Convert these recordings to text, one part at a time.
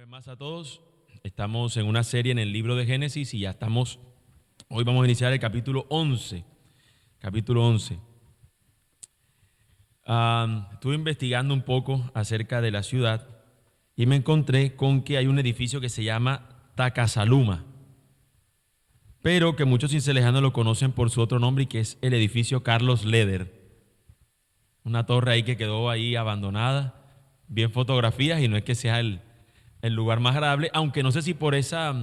vez más a todos. Estamos en una serie en el libro de Génesis y hoy vamos a iniciar el capítulo 11. Estuve investigando un poco acerca de la ciudad y me encontré con que hay un edificio que se llama Takasaluma, pero que muchos cincelejanos lo conocen por su otro nombre y que es el edificio Carlos Leder. Una torre ahí que quedó ahí abandonada, bien fotografías, y no es que sea el lugar más agradable, aunque no sé si por esa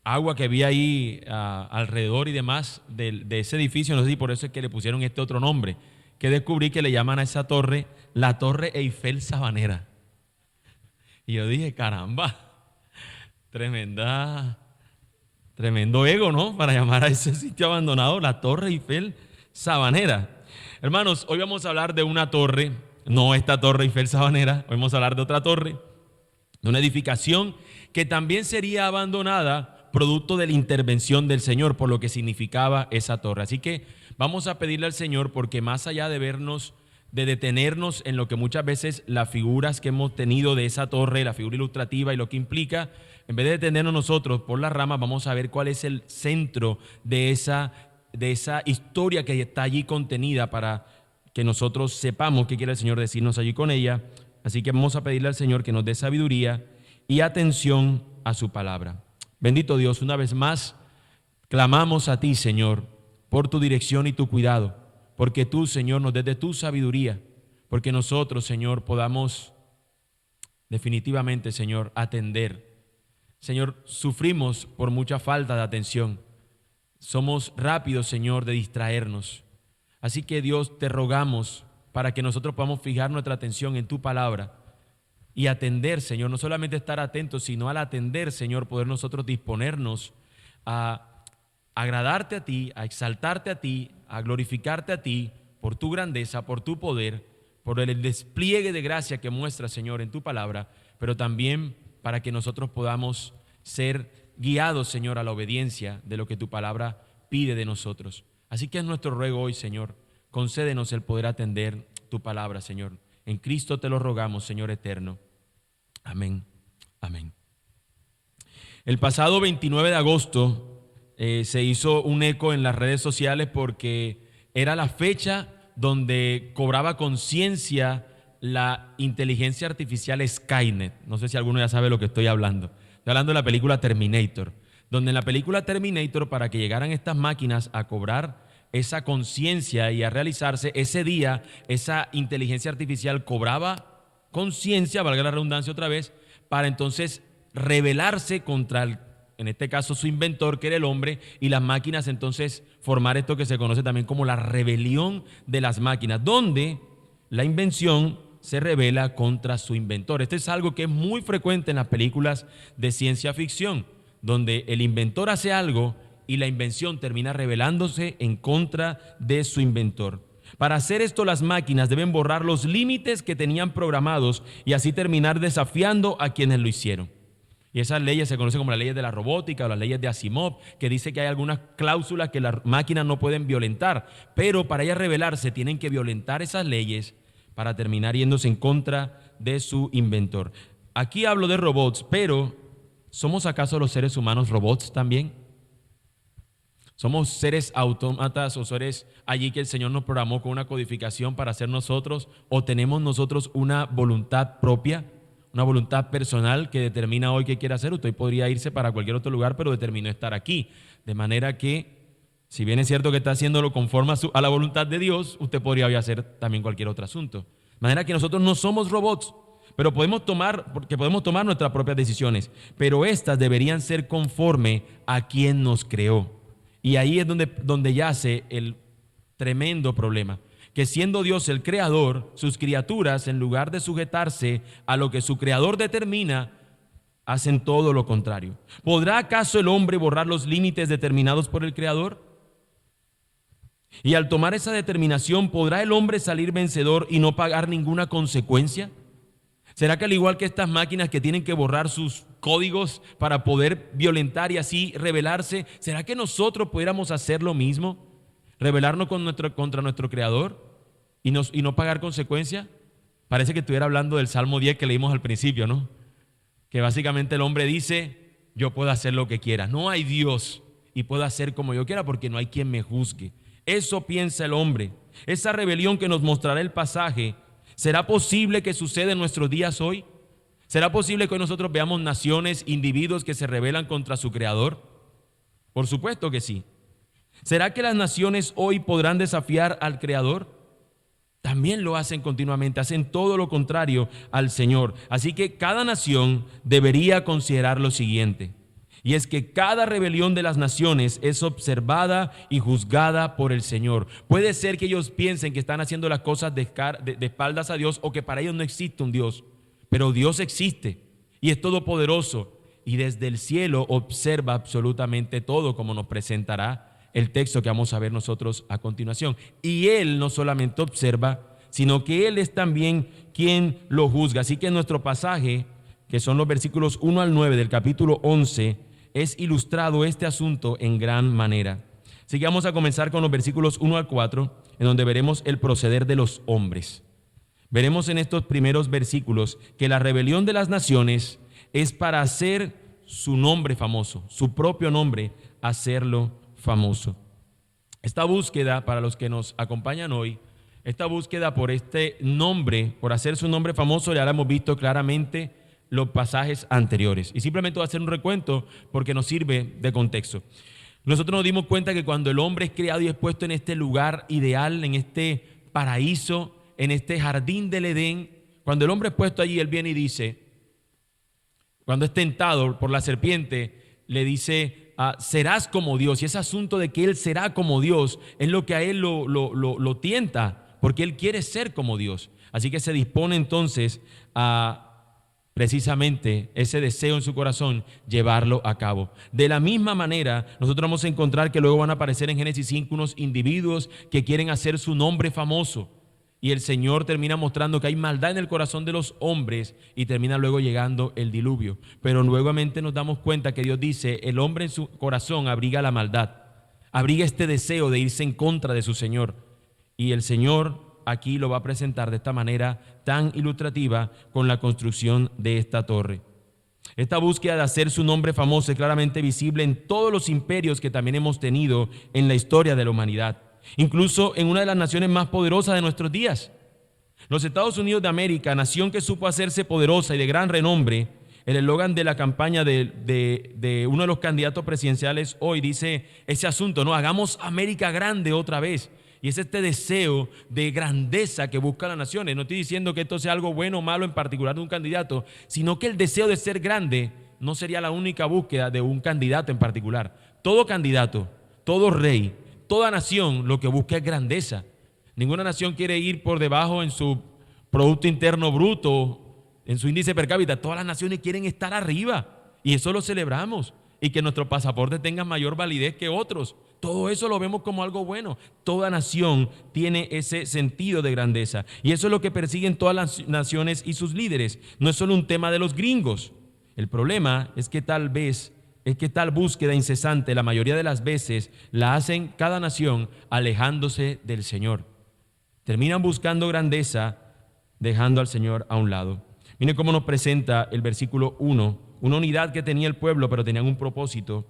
agua que había ahí alrededor y demás de ese edificio, no sé si por eso es que le pusieron este otro nombre, que descubrí que le llaman a esa torre la Torre Eiffel Sabanera. Y yo dije, caramba, tremendo ego, ¿no? Para llamar a ese sitio abandonado la Torre Eiffel Sabanera. Hermanos, hoy vamos a hablar de una torre, no esta Torre Eiffel Sabanera, hoy vamos a hablar de otra torre, de una edificación que también sería abandonada producto de la intervención del Señor, por lo que significaba esa torre. Así que vamos a pedirle al Señor, porque más allá de detenernos en lo que muchas veces las figuras que hemos tenido de esa torre, la figura ilustrativa y lo que implica, en vez de detenernos nosotros por las ramas, vamos a ver cuál es el centro de esa historia que está allí contenida, para que nosotros sepamos qué quiere el Señor decirnos allí con ella. Así que vamos a pedirle al Señor que nos dé sabiduría y atención a su palabra. Bendito Dios, una vez más clamamos a ti, Señor, por tu dirección y tu cuidado, porque tú, Señor, nos des de tu sabiduría, porque nosotros, Señor, podamos definitivamente, Señor, atender. Señor, sufrimos por mucha falta de atención. Somos rápidos, Señor, de distraernos. Así que, Dios, te rogamos para que nosotros podamos fijar nuestra atención en tu palabra y atender, Señor, no solamente estar atentos, sino al atender, Señor, poder nosotros disponernos a agradarte a ti, a exaltarte a ti, a glorificarte a ti por tu grandeza, por tu poder, por el despliegue de gracia que muestras, Señor, en tu palabra, pero también para que nosotros podamos ser guiados, Señor, a la obediencia de lo que tu palabra pide de nosotros. Así que es nuestro ruego hoy, Señor, concédenos el poder atender tu palabra, Señor. En Cristo te lo rogamos, Señor eterno. Amén. Amén. El pasado 29 de agosto se hizo un eco en las redes sociales porque era la fecha donde cobraba conciencia la inteligencia artificial Skynet. No sé si alguno ya sabe lo que estoy hablando. Estoy hablando de la película Terminator, donde en la película Terminator, para que llegaran estas máquinas a cobrar esa conciencia y a realizarse, ese día esa inteligencia artificial cobraba conciencia, valga la redundancia otra vez, para entonces rebelarse contra en este caso su inventor, que era el hombre, y las máquinas entonces formar esto que se conoce también como la rebelión de las máquinas, donde la invención se rebela contra su inventor. Esto es algo que es muy frecuente en las películas de ciencia ficción, donde el inventor hace algo y la invención termina rebelándose en contra de su inventor. Para hacer esto, las máquinas deben borrar los límites que tenían programados y así terminar desafiando a quienes lo hicieron. Y esas leyes se conocen como las leyes de la robótica o las leyes de Asimov, que dice que hay algunas cláusulas que las máquinas no pueden violentar, pero para ellas rebelarse tienen que violentar esas leyes para terminar yéndose en contra de su inventor. Aquí hablo de robots, pero ¿somos acaso los seres humanos robots también? ¿Somos seres autómatas o seres allí que el Señor nos programó con una codificación para ser nosotros? ¿O tenemos nosotros una voluntad propia, una voluntad personal que determina hoy qué quiere hacer? Usted podría irse para cualquier otro lugar, pero determinó estar aquí. De manera que, si bien es cierto que está haciéndolo conforme a la voluntad de Dios, usted podría hacer también cualquier otro asunto. De manera que nosotros no somos robots, pero podemos tomar nuestras propias decisiones, pero estas deberían ser conforme a quien nos creó. Y ahí es donde yace el tremendo problema, que siendo Dios el creador, sus criaturas, en lugar de sujetarse a lo que su creador determina, hacen todo lo contrario. ¿Podrá acaso el hombre borrar los límites determinados por el creador? Y al tomar esa determinación, ¿podrá el hombre salir vencedor y no pagar ninguna consecuencia? ¿Será que al igual que estas máquinas que tienen que borrar sus códigos para poder violentar y así rebelarse, será que nosotros pudiéramos hacer lo mismo? ¿Rebelarnos contra nuestro creador y no pagar consecuencia? Parece que estuviera hablando del Salmo 10 que leímos al principio, ¿no? que básicamente el hombre dice, yo puedo hacer lo que quiera, no hay Dios y puedo hacer como yo quiera porque no hay quien me juzgue. Eso piensa el hombre. Esa rebelión que nos mostrará el pasaje, ¿será posible que suceda en nuestros días hoy? ¿Será posible que hoy nosotros veamos naciones, individuos que se rebelan contra su creador? Por supuesto que sí. ¿Será que las naciones hoy podrán desafiar al creador? También lo hacen continuamente, hacen todo lo contrario al Señor. Así que cada nación debería considerar lo siguiente, y es que cada rebelión de las naciones es observada y juzgada por el Señor. Puede ser que ellos piensen que están haciendo las cosas de espaldas a Dios o que para ellos no existe un Dios, pero Dios existe y es todopoderoso y desde el cielo observa absolutamente todo, como nos presentará el texto que vamos a ver nosotros a continuación. Y Él no solamente observa, sino que Él es también quien lo juzga. Así que en nuestro pasaje, que son los versículos 1 al 9 del capítulo 11, es ilustrado este asunto en gran manera. Así que vamos a comenzar con los versículos 1 al 4, en donde veremos el proceder de los hombres. Veremos en estos primeros versículos que la rebelión de las naciones es para hacer su nombre famoso, su propio nombre, hacerlo famoso. Esta búsqueda, para los que nos acompañan hoy, esta búsqueda por este nombre, por hacer su nombre famoso, ya la hemos visto claramente los pasajes anteriores. Y simplemente voy a hacer un recuento porque nos sirve de contexto. Nosotros nos dimos cuenta que cuando el hombre es creado y es puesto en este lugar ideal, en este paraíso, en este jardín del Edén, cuando el hombre es puesto allí, él viene y dice, cuando es tentado por la serpiente, le dice, serás como Dios. Y ese asunto de que él será como Dios es lo que a él lo tienta, porque él quiere ser como Dios. Así que se dispone entonces a precisamente ese deseo en su corazón, llevarlo a cabo. De la misma manera, nosotros vamos a encontrar que luego van a aparecer en Génesis 5 unos individuos que quieren hacer su nombre famoso. Y el Señor termina mostrando que hay maldad en el corazón de los hombres y termina luego llegando el diluvio. Pero nuevamente nos damos cuenta que Dios dice, el hombre en su corazón abriga la maldad, abriga este deseo de irse en contra de su Señor. Y el Señor aquí lo va a presentar de esta manera tan ilustrativa con la construcción de esta torre. Esta búsqueda de hacer su nombre famoso es claramente visible en todos los imperios que también hemos tenido en la historia de la humanidad. Incluso en una de las naciones más poderosas de nuestros días. Los Estados Unidos de América, nación que supo hacerse poderosa y de gran renombre, el eslogan de la campaña de uno de los candidatos presidenciales hoy dice ese asunto, ¿no? Hagamos América grande otra vez. Y es este deseo de grandeza que buscan las naciones. No estoy diciendo que esto sea algo bueno o malo en particular de un candidato, sino que el deseo de ser grande no sería la única búsqueda de un candidato en particular. Todo candidato, todo rey, toda nación lo que busca es grandeza. Ninguna nación quiere ir por debajo en su Producto Interno Bruto, en su índice per cápita. Todas las naciones quieren estar arriba y eso lo celebramos. Y que nuestros pasaportes tengan mayor validez que otros. Todo eso lo vemos como algo bueno. Toda nación tiene ese sentido de grandeza. Y eso es lo que persiguen todas las naciones y sus líderes. No es solo un tema de los gringos. El problema es que tal búsqueda incesante la mayoría de las veces la hacen cada nación alejándose del Señor. Terminan buscando grandeza dejando al Señor a un lado. Miren cómo nos presenta el versículo 1, una unidad que tenía el pueblo, pero tenían un propósito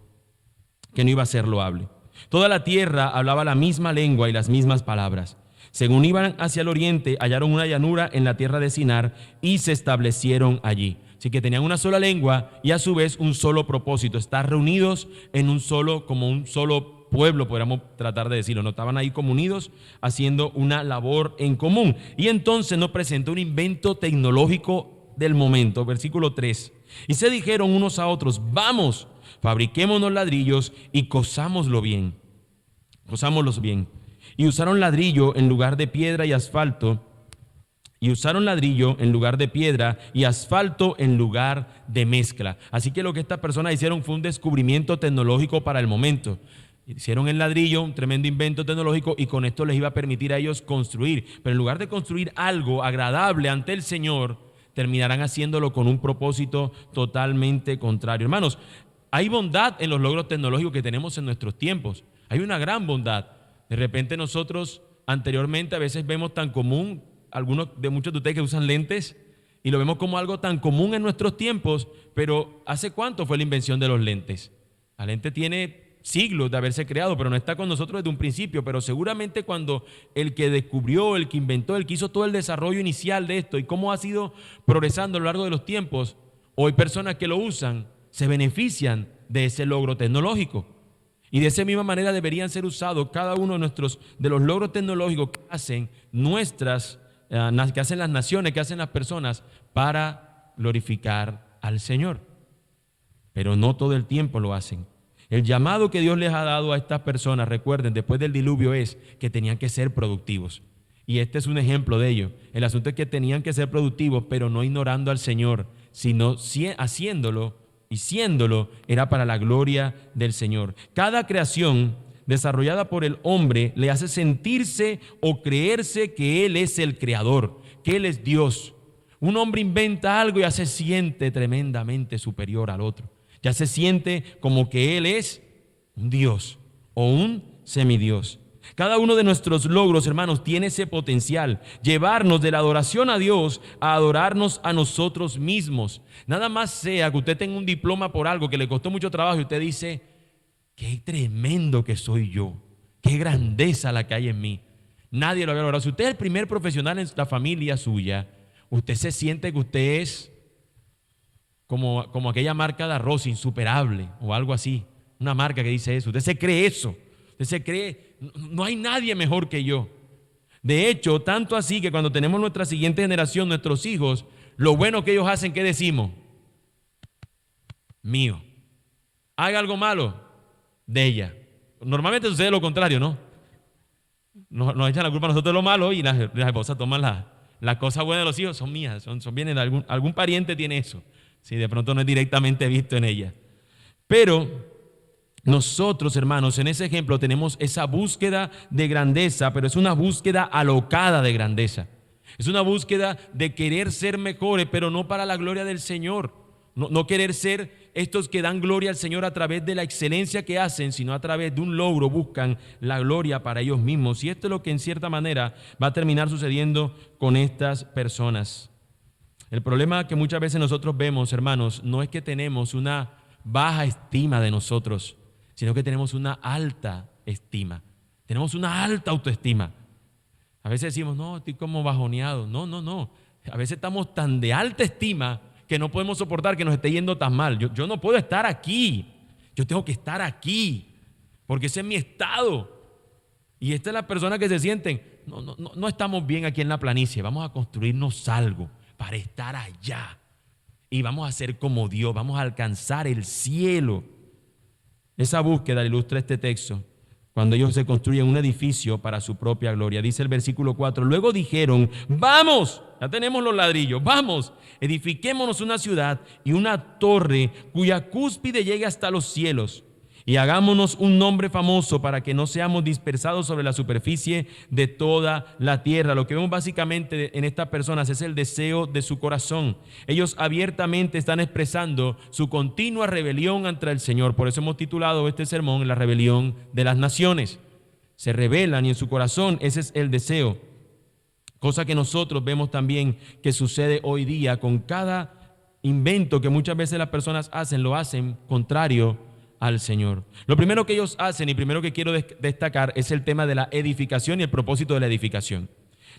que no iba a ser loable. Toda la tierra hablaba la misma lengua y las mismas palabras. Según iban hacia el oriente, hallaron una llanura en la tierra de Sinar y se establecieron allí. Así que tenían una sola lengua y a su vez un solo propósito, estar reunidos en un solo, como un solo pueblo, podríamos tratar de decirlo. No estaban ahí como unidos haciendo una labor en común. Y entonces nos presenta un invento tecnológico del momento, versículo 3. Y se dijeron unos a otros, vamos, fabriquémonos ladrillos y cosámoslos bien. Y usaron ladrillo en lugar de piedra y asfalto. Y usaron ladrillo en lugar de piedra y asfalto en lugar de mezcla. Así que lo que estas personas hicieron fue un descubrimiento tecnológico para el momento. Hicieron el ladrillo, un tremendo invento tecnológico, y con esto les iba a permitir a ellos construir. Pero en lugar de construir algo agradable ante el Señor, terminarán haciéndolo con un propósito totalmente contrario. Hermanos, hay bondad en los logros tecnológicos que tenemos en nuestros tiempos. Hay una gran bondad. De repente nosotros anteriormente a veces vemos tan común, muchos de ustedes que usan lentes, y lo vemos como algo tan común en nuestros tiempos, pero ¿hace cuánto fue la invención de los lentes? La lente tiene siglos de haberse creado, pero no está con nosotros desde un principio, pero seguramente cuando el que descubrió, el que inventó, el que hizo todo el desarrollo inicial de esto y cómo ha sido progresando a lo largo de los tiempos, hoy personas que lo usan se benefician de ese logro tecnológico. Y de esa misma manera deberían ser usados cada uno de los logros tecnológicos que hacen que hacen las naciones, que hacen las personas para glorificar al Señor. Pero no todo el tiempo lo hacen. El llamado que Dios les ha dado a estas personas, recuerden, después del diluvio es que tenían que ser productivos. Y este es un ejemplo de ello. El asunto es que tenían que ser productivos, pero no ignorando al Señor, sino haciéndolo y siéndolo era para la gloria del Señor. Cada creación desarrollada por el hombre le hace sentirse o creerse que Él es el creador, que Él es Dios. Un hombre inventa algo y ya se siente tremendamente superior al otro. Ya se siente como que Él es un Dios o un semidios. Cada uno de nuestros logros, hermanos, tiene ese potencial, llevarnos de la adoración a Dios a adorarnos a nosotros mismos. Nada más sea que usted tenga un diploma por algo que le costó mucho trabajo y usted dice, qué tremendo que soy yo, qué grandeza la que hay en mí. Nadie lo había logrado. Si usted es el primer profesional en la familia suya, usted se siente que usted es como aquella marca de arroz insuperable o algo así, una marca que dice eso. Usted se cree eso, usted se cree, no hay nadie mejor que yo. De hecho, tanto así que cuando tenemos nuestra siguiente generación, nuestros hijos, lo bueno que ellos hacen, ¿qué decimos? Mío. Haga algo malo, de ella. Normalmente sucede lo contrario, ¿no? Nos echan la culpa a nosotros de lo malo y las esposas toman las cosas buenas de los hijos, son mías, vienen de algún pariente tiene eso. Si de pronto no es directamente visto en ella. Pero nosotros, hermanos, en ese ejemplo tenemos esa búsqueda de grandeza, pero es una búsqueda alocada de grandeza. Es una búsqueda de querer ser mejores, pero no para la gloria del Señor. No querer ser estos que dan gloria al Señor a través de la excelencia que hacen, sino a través de un logro buscan la gloria para ellos mismos. Y esto es lo que en cierta manera va a terminar sucediendo con estas personas. El problema que muchas veces nosotros vemos, hermanos, no es que tenemos una baja estima de nosotros, sino que tenemos una alta estima. Tenemos una alta autoestima. A veces decimos, no, estoy como bajoneado. No. A veces estamos tan de alta estima que no podemos soportar que nos esté yendo tan mal. Yo no puedo estar aquí. Yo tengo que estar aquí, porque ese es mi estado. Y esta es la persona que se sienten, no estamos bien aquí en la planicie, vamos a construirnos algo para estar allá. Y vamos a ser como Dios, vamos a alcanzar el cielo. Esa búsqueda ilustra este texto, cuando ellos se construyen un edificio para su propia gloria. Dice el versículo 4, luego dijeron, vamos, ya tenemos los ladrillos, vamos, edifiquémonos una ciudad y una torre cuya cúspide llegue hasta los cielos. Y hagámonos un nombre famoso para que no seamos dispersados sobre la superficie de toda la tierra. Lo que vemos básicamente en estas personas es el deseo de su corazón. Ellos abiertamente están expresando su continua rebelión ante el Señor. Por eso hemos titulado este sermón La rebelión de las naciones. Se rebelan y en su corazón ese es el deseo. Cosa que nosotros vemos también que sucede hoy día con cada invento que muchas veces las personas hacen, lo hacen contrario al Señor. Lo primero que ellos hacen y primero que quiero destacar es el tema de la edificación y el propósito de la edificación.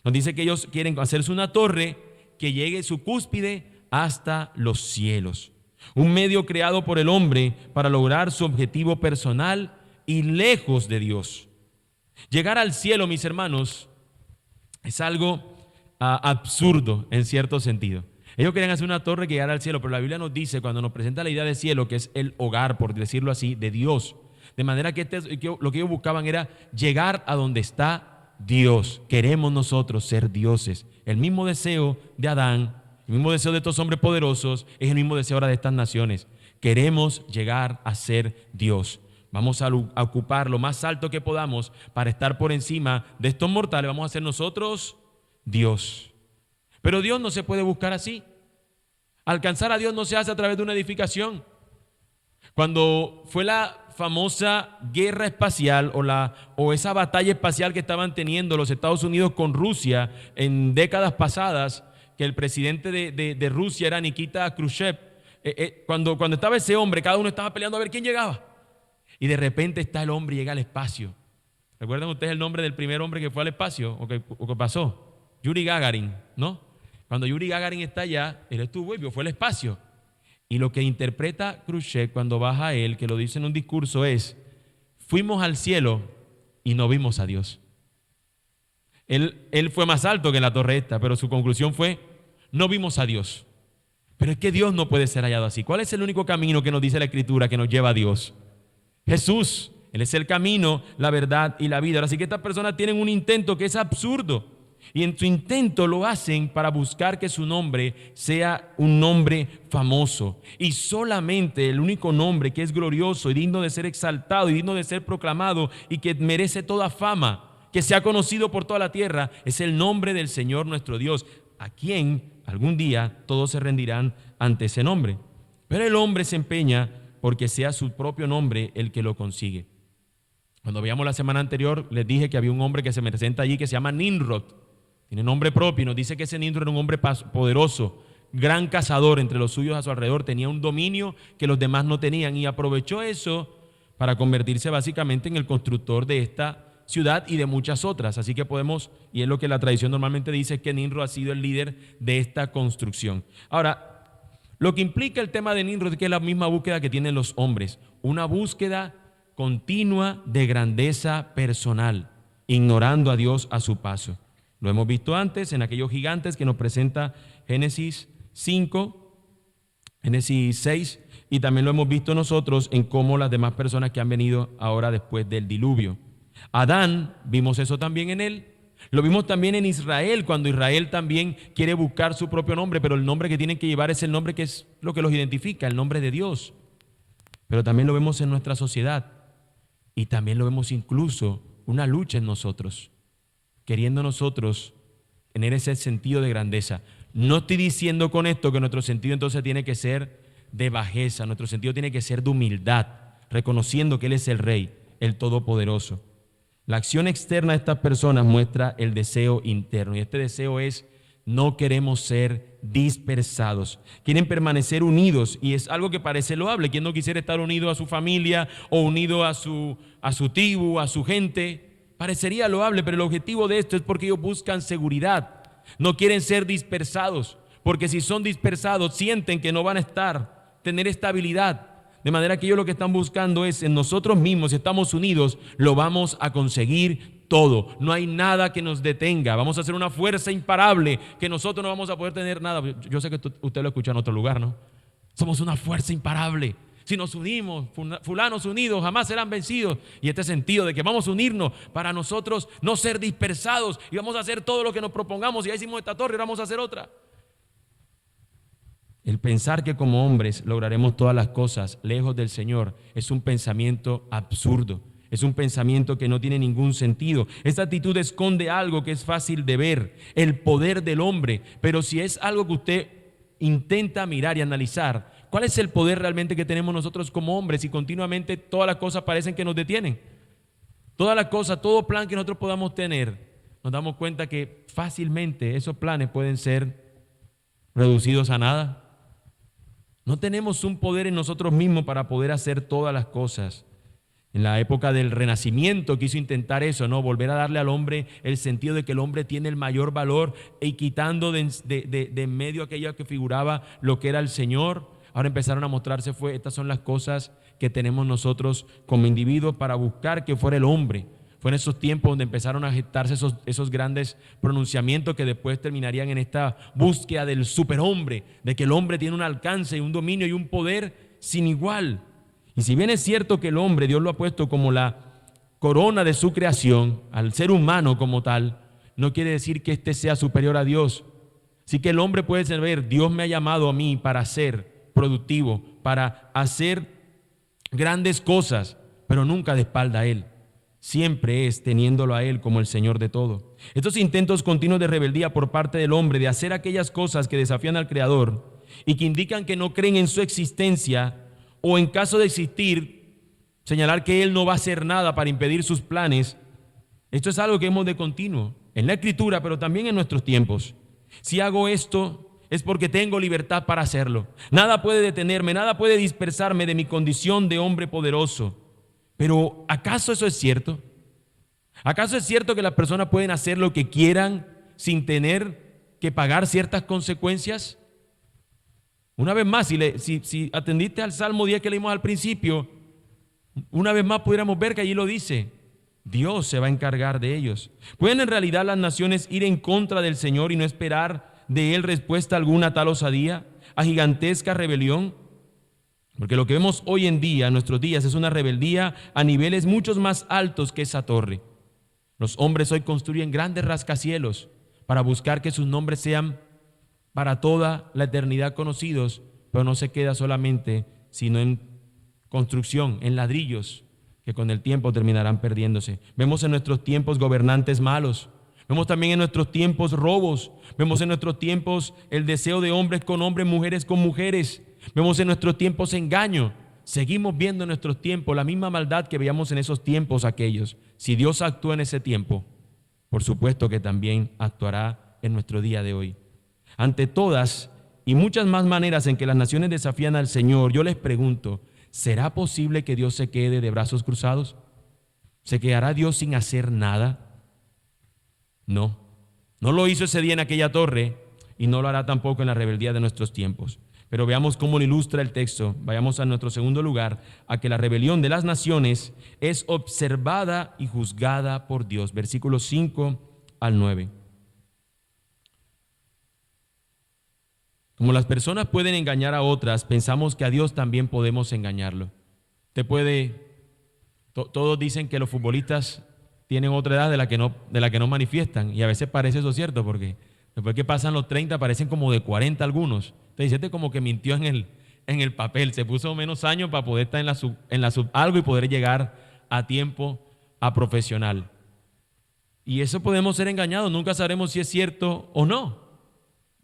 Nos dice que ellos quieren hacerse una torre que llegue su cúspide hasta los cielos. Un medio creado por el hombre para lograr su objetivo personal y lejos de Dios. Llegar al cielo, mis hermanos, es algo absurdo en cierto sentido. Ellos querían hacer una torre que llegara al cielo, pero la Biblia nos dice, cuando nos presenta la idea de cielo, que es el hogar, por decirlo así, de Dios. De manera que lo que ellos buscaban era llegar a donde está Dios. Queremos nosotros ser dioses. El mismo deseo de Adán, el mismo deseo de estos hombres poderosos, es el mismo deseo ahora de estas naciones. Queremos llegar a ser Dios. Vamos a ocupar lo más alto que podamos para estar por encima de estos mortales. Vamos a ser nosotros Dios. Pero Dios no se puede buscar así. Alcanzar a Dios no se hace a través de una edificación. Cuando fue la famosa guerra espacial o esa batalla espacial que estaban teniendo los Estados Unidos con Rusia en décadas pasadas, que el presidente de Rusia era Nikita Khrushchev. Cuando estaba ese hombre, cada uno estaba peleando a ver quién llegaba. Y de repente está el hombre y llega al espacio. ¿Recuerdan ustedes el nombre del primer hombre que fue al espacio o que pasó? Yuri Gagarin, ¿no? Cuando Yuri Gagarin está allá, él estuvo y fue al espacio. Y lo que interpreta Khrushchev cuando baja a él, que lo dice en un discurso, es: fuimos al cielo y no vimos a Dios. Él fue más alto que la torre esta, pero su conclusión fue: no vimos a Dios. Pero es que Dios no puede ser hallado así. ¿Cuál es el único camino que nos dice la Escritura que nos lleva a Dios? Jesús. Él es el camino, la verdad y la vida. Ahora sí que estas personas tienen un intento que es absurdo. Y en su intento lo hacen para buscar que su nombre sea un nombre famoso. Y solamente el único nombre que es glorioso y digno de ser exaltado y digno de ser proclamado y que merece toda fama, que sea conocido por toda la tierra, es el nombre del Señor nuestro Dios, a quien algún día todos se rendirán ante ese nombre. Pero el hombre se empeña porque sea su propio nombre el que lo consigue. Cuando veíamos la semana anterior, les dije que había un hombre que se presenta allí que se llama Nimrod. Tiene nombre propio y nos dice que ese Nimrod era un hombre poderoso, gran cazador, entre los suyos a su alrededor. Tenía un dominio que los demás no tenían y aprovechó eso para convertirse básicamente en el constructor de esta ciudad y de muchas otras. Así que podemos, y es lo que la tradición normalmente dice, es que Nimrod ha sido el líder de esta construcción. Ahora, lo que implica el tema de Nimrod es que es la misma búsqueda que tienen los hombres, una búsqueda continua de grandeza personal, ignorando a Dios a su paso. Lo hemos visto antes en aquellos gigantes que nos presenta Génesis 5, Génesis 6, y también lo hemos visto nosotros en cómo las demás personas que han venido ahora después del diluvio. Adán, vimos eso también en él. Lo vimos también en Israel, cuando Israel también quiere buscar su propio nombre, pero el nombre que tienen que llevar es el nombre que es lo que los identifica, el nombre de Dios. Pero también lo vemos en nuestra sociedad y también lo vemos incluso una lucha en nosotros, queriendo nosotros tener ese sentido de grandeza. No estoy diciendo con esto que nuestro sentido entonces tiene que ser de bajeza, nuestro sentido tiene que ser de humildad, reconociendo que Él es el Rey, el Todopoderoso. La acción externa de estas personas muestra el deseo interno y este deseo es: no queremos ser dispersados, quieren permanecer unidos y es algo que parece loable. ¿Quién no quisiera estar unido a su familia o unido a su tribu, a su gente? Parecería loable, pero el objetivo de esto es porque ellos buscan seguridad, no quieren ser dispersados, porque si son dispersados sienten que no van a tener estabilidad. De manera que ellos lo que están buscando es en nosotros mismos, si estamos unidos, lo vamos a conseguir todo. No hay nada que nos detenga. Vamos a hacer una fuerza imparable que nosotros no vamos a poder tener nada. Yo sé que usted lo escucha en otro lugar, ¿no? Somos una fuerza imparable. Si nos unimos, fulanos unidos jamás serán vencidos. Y este sentido de que vamos a unirnos para nosotros no ser dispersados y vamos a hacer todo lo que nos propongamos. Ya hicimos esta torre, ahora vamos a hacer otra. El pensar que como hombres lograremos todas las cosas lejos del Señor es un pensamiento absurdo, es un pensamiento que no tiene ningún sentido. Esta actitud esconde algo que es fácil de ver, el poder del hombre, pero si es algo que usted intenta mirar y analizar, ¿cuál es el poder realmente que tenemos nosotros como hombres y continuamente todas las cosas parecen que nos detienen? Todas las cosas, todo plan que nosotros podamos tener, nos damos cuenta que fácilmente esos planes pueden ser reducidos a nada. No tenemos un poder en nosotros mismos para poder hacer todas las cosas. En la época del Renacimiento quiso intentar eso, ¿no? Volver a darle al hombre el sentido de que el hombre tiene el mayor valor y quitando de en medio aquello que figuraba lo que era el Señor. Ahora empezaron a mostrarse, estas son las cosas que tenemos nosotros como individuos para buscar que fuera el hombre. Fue en esos tiempos donde empezaron a gestarse esos grandes pronunciamientos que después terminarían en esta búsqueda del superhombre, de que el hombre tiene un alcance y un dominio y un poder sin igual. Y si bien es cierto que el hombre, Dios lo ha puesto como la corona de su creación, al ser humano como tal, no quiere decir que éste sea superior a Dios. Así que el hombre puede saber, Dios me ha llamado a mí para ser productivo, para hacer grandes cosas, pero nunca de espalda a Él. Siempre es teniéndolo a Él como el Señor de todo. Estos intentos continuos de rebeldía por parte del hombre de hacer aquellas cosas que desafían al Creador y que indican que no creen en su existencia o en caso de existir, señalar que Él no va a hacer nada para impedir sus planes. Esto es algo que hemos de continuo en la Escritura, pero también en nuestros tiempos. Si hago esto, es porque tengo libertad para hacerlo. Nada puede detenerme, nada puede dispersarme de mi condición de hombre poderoso. Pero ¿acaso eso es cierto? ¿Acaso es cierto que las personas pueden hacer lo que quieran sin tener que pagar ciertas consecuencias? Una vez más, si atendiste al Salmo 10 que leímos al principio, una vez más pudiéramos ver que allí lo dice. Dios se va a encargar de ellos. ¿Pueden en realidad las naciones ir en contra del Señor y no esperar de Él respuesta alguna a tal osadía, a gigantesca rebelión? Porque lo que vemos hoy en día, en nuestros días, es una rebeldía a niveles muchos más altos que esa torre. Los hombres hoy construyen grandes rascacielos para buscar que sus nombres sean para toda la eternidad conocidos, pero no se queda solamente sino en construcción, en ladrillos, que con el tiempo terminarán perdiéndose. Vemos en nuestros tiempos gobernantes malos, vemos también en nuestros tiempos robos, vemos en nuestros tiempos el deseo de hombres con hombres, mujeres con mujeres, vemos en nuestros tiempos engaño. Seguimos viendo en nuestros tiempos la misma maldad que veíamos en esos tiempos aquellos. Si Dios actúa en ese tiempo, por supuesto que también actuará en nuestro día de hoy. Ante todas y muchas más maneras en que las naciones desafían al Señor, yo les pregunto, ¿será posible que Dios se quede de brazos cruzados? ¿Se quedará Dios sin hacer nada? No, no lo hizo ese día en aquella torre y no lo hará tampoco en la rebeldía de nuestros tiempos. Pero veamos cómo lo ilustra el texto. Vayamos a nuestro segundo lugar, a que la rebelión de las naciones es observada y juzgada por Dios. Versículos 5 al 9. Como las personas pueden engañar a otras, pensamos que a Dios también podemos engañarlo. Todos dicen que los futbolistas tienen otra edad de la que no manifiestan, y a veces parece eso cierto, porque después que pasan los 30 parecen como de 40 algunos. Entonces este como que mintió en el papel, se puso menos años para poder estar en la sub algo y poder llegar a tiempo a profesional. Y eso podemos ser engañados, nunca sabremos si es cierto o no,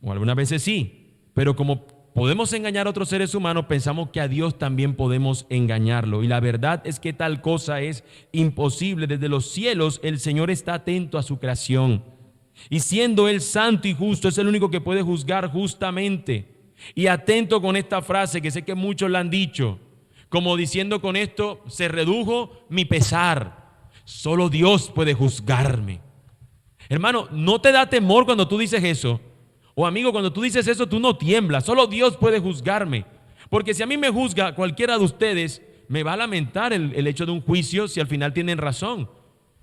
o algunas veces sí. Pero como podemos engañar a otros seres humanos, pensamos que a Dios también podemos engañarlo. Y la verdad es que tal cosa es imposible. Desde los cielos el Señor está atento a su creación. Y siendo Él santo y justo, es el único que puede juzgar justamente. Y atento con esta frase, que sé que muchos la han dicho, como diciendo con esto, se redujo mi pesar. Solo Dios puede juzgarme. Hermano, ¿no te da temor cuando tú dices eso? O amigo, cuando tú dices eso, tú no tiemblas. Solo Dios puede juzgarme. Porque si a mí me juzga cualquiera de ustedes, me va a lamentar el hecho de un juicio si al final tienen razón.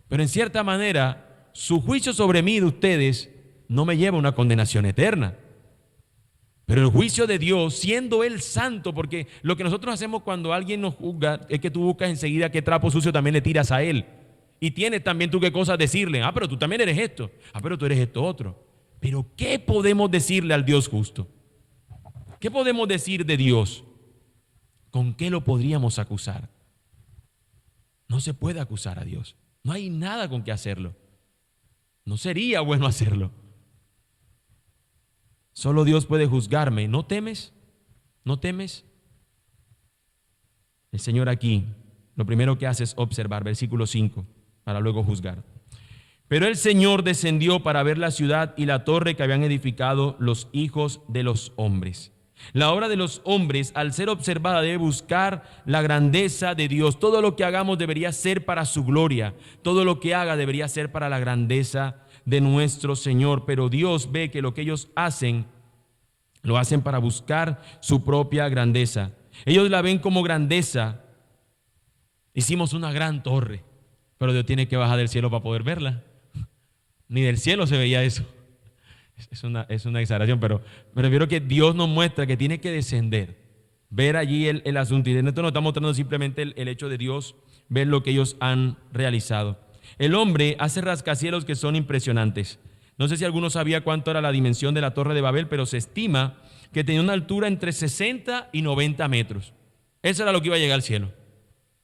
Pero en cierta manera, su juicio sobre mí de ustedes no me lleva a una condenación eterna. Pero el juicio de Dios, siendo Él santo, porque lo que nosotros hacemos cuando alguien nos juzga es que tú buscas enseguida qué trapo sucio también le tiras a Él. Y tienes también tú qué cosas decirle. Pero tú también eres esto. Pero tú eres esto otro. Pero ¿qué podemos decirle al Dios justo? ¿Qué podemos decir de Dios? ¿Con qué lo podríamos acusar? No se puede acusar a Dios. No hay nada con qué hacerlo. No sería bueno hacerlo. Solo Dios puede juzgarme. ¿No temes? ¿No temes? El Señor aquí, lo primero que hace es observar, versículo 5, para luego juzgar. Pero el Señor descendió para ver la ciudad y la torre que habían edificado los hijos de los hombres. La obra de los hombres, al ser observada, debe buscar la grandeza de Dios. Todo lo que hagamos debería ser para su gloria. Todo lo que haga debería ser para la grandeza de nuestro Señor. Pero Dios ve que lo que ellos hacen, lo hacen para buscar su propia grandeza. Ellos la ven como grandeza. Hicimos una gran torre, pero Dios tiene que bajar del cielo para poder verla. Ni del cielo se veía eso. Es una exageración, pero me refiero que Dios nos muestra que tiene que descender, ver allí el asunto. Y esto nos está mostrando simplemente el hecho de Dios, ver lo que ellos han realizado. El hombre hace rascacielos que son impresionantes. No sé si alguno sabía cuánto era la dimensión de la Torre de Babel, pero se estima que tenía una altura entre 60 y 90 metros. Eso era lo que iba a llegar al cielo.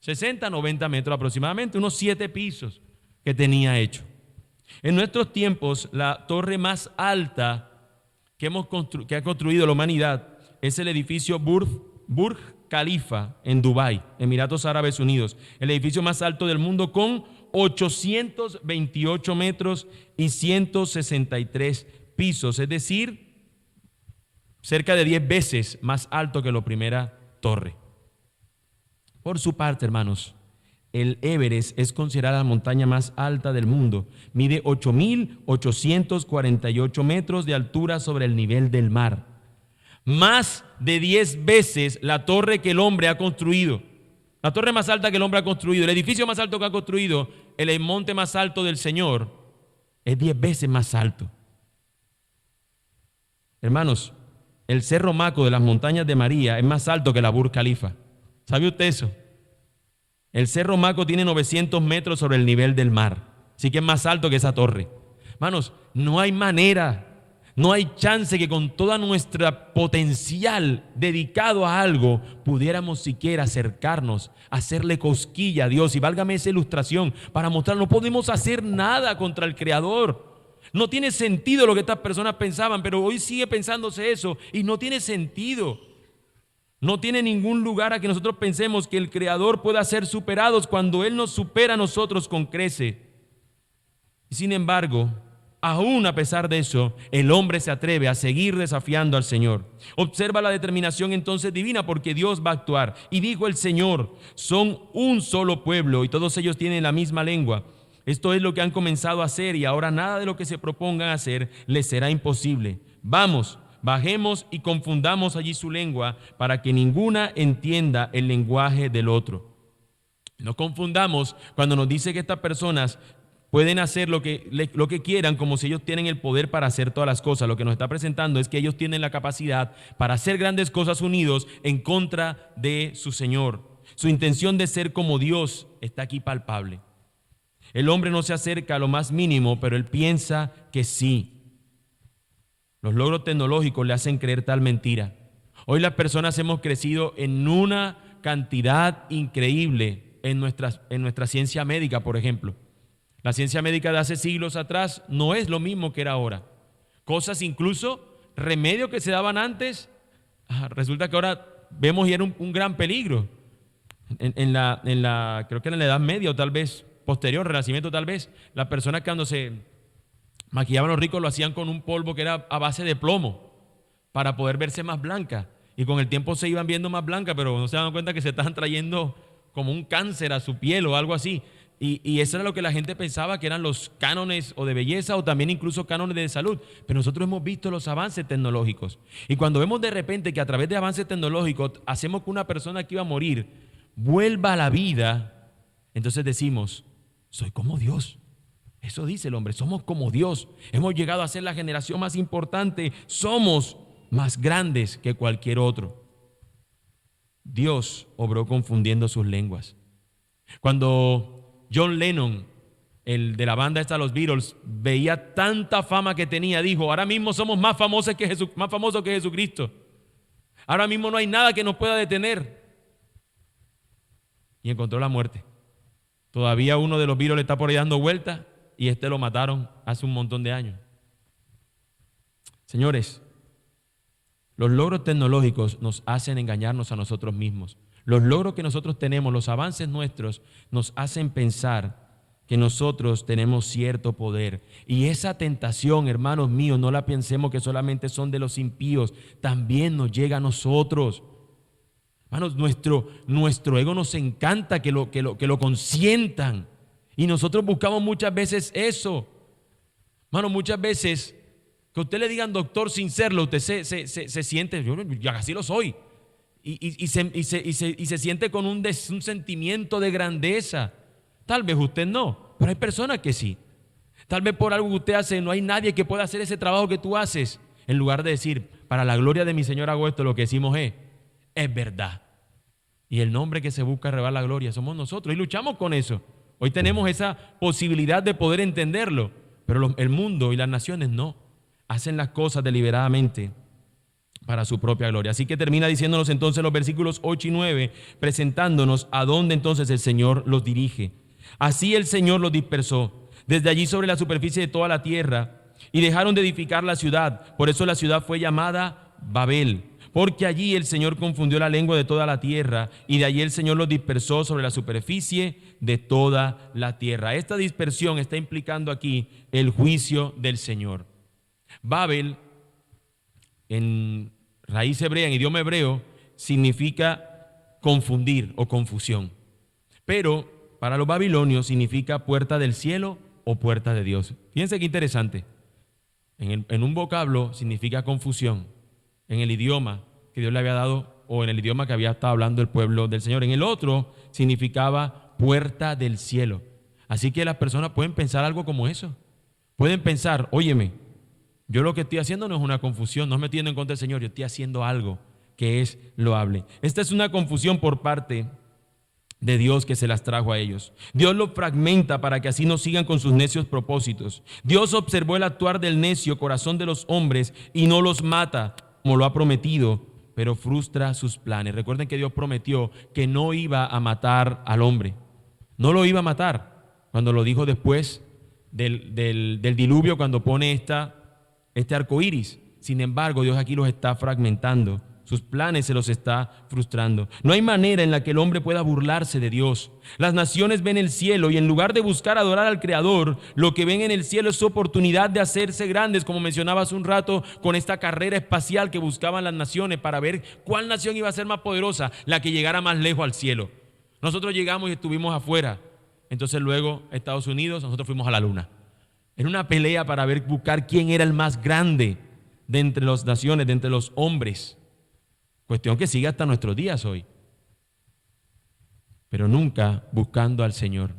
60, 90 metros aproximadamente, unos 7 pisos que tenía hecho. En nuestros tiempos, la torre más alta que ha construido la humanidad es el edificio Burj Khalifa en Dubái, Emiratos Árabes Unidos. El edificio más alto del mundo con 828 metros y 163 pisos, es decir, cerca de 10 veces más alto que la primera torre. Por su parte, hermanos, el Everest es considerada la montaña más alta del mundo. Mide 8.848 metros de altura sobre el nivel del mar. Más de 10 veces la torre que el hombre ha construido. La torre más alta que el hombre ha construido, el edificio más alto que ha construido, el monte más alto del Señor, es 10 veces más alto. Hermanos, el Cerro Maco de las montañas de María es más alto que la Burj Khalifa. ¿Sabe usted eso? El Cerro Maco tiene 900 metros sobre el nivel del mar. Así que es más alto que esa torre. Hermanos, no hay manera, no hay chance que con toda nuestra potencial dedicado a algo pudiéramos siquiera acercarnos, hacerle cosquilla a Dios. Y válgame esa ilustración para mostrar, no podemos hacer nada contra el Creador. No tiene sentido lo que estas personas pensaban, pero hoy sigue pensándose eso y no tiene sentido. No tiene ningún lugar a que nosotros pensemos que el Creador pueda ser superados cuando Él nos supera a nosotros con crece. Y sin embargo, aún a pesar de eso, el hombre se atreve a seguir desafiando al Señor. Observa la determinación entonces divina, porque Dios va a actuar. Y dijo el Señor: son un solo pueblo y todos ellos tienen la misma lengua. Esto es lo que han comenzado a hacer y ahora nada de lo que se propongan hacer les será imposible. Vamos, bajemos y confundamos allí su lengua para que ninguna entienda el lenguaje del otro. No confundamos cuando nos dice que estas personas pueden hacer lo que quieran, como si ellos tienen el poder para hacer todas las cosas. Lo que nos está presentando es que ellos tienen la capacidad para hacer grandes cosas unidos en contra de su Señor. Su intención de ser como Dios está aquí palpable. El hombre no se acerca a lo más mínimo, pero él piensa que sí. Los logros tecnológicos le hacen creer tal mentira. Hoy las personas hemos crecido en una cantidad increíble en nuestra ciencia médica, por ejemplo. La ciencia médica de hace siglos atrás no es lo mismo que era ahora. Cosas, incluso remedios que se daban antes, resulta que ahora vemos y era un gran peligro. Creo que en la Edad Media o tal vez posterior, Renacimiento tal vez, las personas cuando se maquillaban los ricos lo hacían con un polvo que era a base de plomo para poder verse más blanca. Y con el tiempo se iban viendo más blancas, pero no se daban cuenta que se estaban trayendo como un cáncer a su piel o algo así. Y eso era lo que la gente pensaba que eran los cánones o de belleza o también incluso cánones de salud. Pero nosotros hemos visto los avances tecnológicos. Y cuando vemos de repente que a través de avances tecnológicos hacemos que una persona que iba a morir vuelva a la vida, entonces decimos: soy como Dios. Eso dice el hombre, somos como Dios. Hemos llegado a ser la generación más importante. Somos más grandes que cualquier otro. Dios obró confundiendo sus lenguas. Cuando John Lennon, el de la banda esta, los Beatles, veía tanta fama que tenía, dijo: ahora mismo somos más famosos que Jesucristo. Ahora mismo no hay nada que nos pueda detener. Y encontró la muerte. Todavía uno de los Beatles está por ahí dando vueltas y lo mataron hace un montón de años. Señores, los logros tecnológicos nos hacen engañarnos a nosotros mismos. Los logros que nosotros tenemos, los avances nuestros, nos hacen pensar que nosotros tenemos cierto poder. Y esa tentación, hermanos míos, no la pensemos que solamente son de los impíos, también nos llega a nosotros. Hermanos, nuestro ego nos encanta que lo consientan. Y nosotros buscamos muchas veces eso. Hermanos, muchas veces que usted le digan doctor sin serlo, usted se siente, yo así lo soy. Y se siente con un sentimiento de grandeza. Tal vez usted no, pero hay personas que sí. Tal vez por algo que usted hace no hay nadie que pueda hacer ese trabajo que tú haces. En lugar de decir: para la gloria de mi Señor hago esto, lo que decimos es verdad. Y el nombre que se busca robar la gloria somos nosotros. Y luchamos con eso. Hoy tenemos esa posibilidad de poder entenderlo. Pero el mundo y las naciones no. Hacen las cosas deliberadamente para su propia gloria. Así que termina diciéndonos entonces los versículos 8 y 9, presentándonos a dónde entonces el Señor los dirige. Así el Señor los dispersó desde allí sobre la superficie de toda la tierra y dejaron de edificar la ciudad. Por eso la ciudad fue llamada Babel, porque allí el Señor confundió la lengua de toda la tierra y de allí el Señor los dispersó sobre la superficie de toda la tierra. Esta dispersión está implicando aquí el juicio del Señor. Babel, en raíz hebrea, en idioma hebreo, significa confundir o confusión. Pero para los babilonios significa puerta del cielo o puerta de Dios. Fíjense qué interesante. En un vocablo significa confusión. En el idioma que Dios le había dado o en el idioma que había estado hablando el pueblo del Señor. En el otro significaba puerta del cielo. Así que las personas pueden pensar algo como eso. Pueden pensar, óyeme, yo lo que estoy haciendo no es una confusión, no me metiendo en contra del Señor, yo estoy haciendo algo que es loable. Esta es una confusión por parte de Dios que se las trajo a ellos. Dios lo fragmenta para que así no sigan con sus necios propósitos. Dios observó el actuar del necio corazón de los hombres y no los mata como lo ha prometido, pero frustra sus planes. Recuerden que Dios prometió que no iba a matar al hombre. No lo iba a matar cuando lo dijo después del diluvio, cuando pone este arco iris. Sin embargo, Dios aquí los está fragmentando. Sus planes se los está frustrando. No hay manera en la que el hombre pueda burlarse de Dios. Las naciones ven el cielo y en lugar de buscar adorar al Creador, lo que ven en el cielo es su oportunidad de hacerse grandes, como mencionaba hace un rato con esta carrera espacial que buscaban las naciones para ver cuál nación iba a ser más poderosa, la que llegara más lejos al cielo. Nosotros llegamos y estuvimos afuera. Entonces luego Estados Unidos, nosotros fuimos a la luna. Era una pelea para buscar quién era el más grande de entre las naciones, de entre los hombres. Cuestión que sigue hasta nuestros días hoy. Pero nunca buscando al Señor,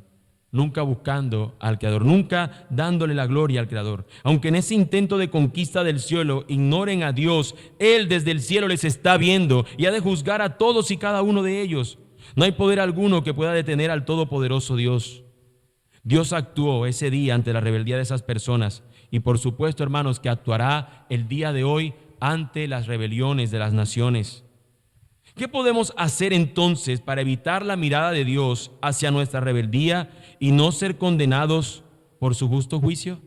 nunca buscando al Creador, nunca dándole la gloria al Creador. Aunque en ese intento de conquista del cielo ignoren a Dios, Él desde el cielo les está viendo y ha de juzgar a todos y cada uno de ellos. No hay poder alguno que pueda detener al todopoderoso Dios. Dios actuó ese día ante la rebeldía de esas personas y por supuesto, hermanos, que actuará el día de hoy ante las rebeliones de las naciones. ¿Qué podemos hacer entonces para evitar la mirada de Dios hacia nuestra rebeldía y no ser condenados por su justo juicio?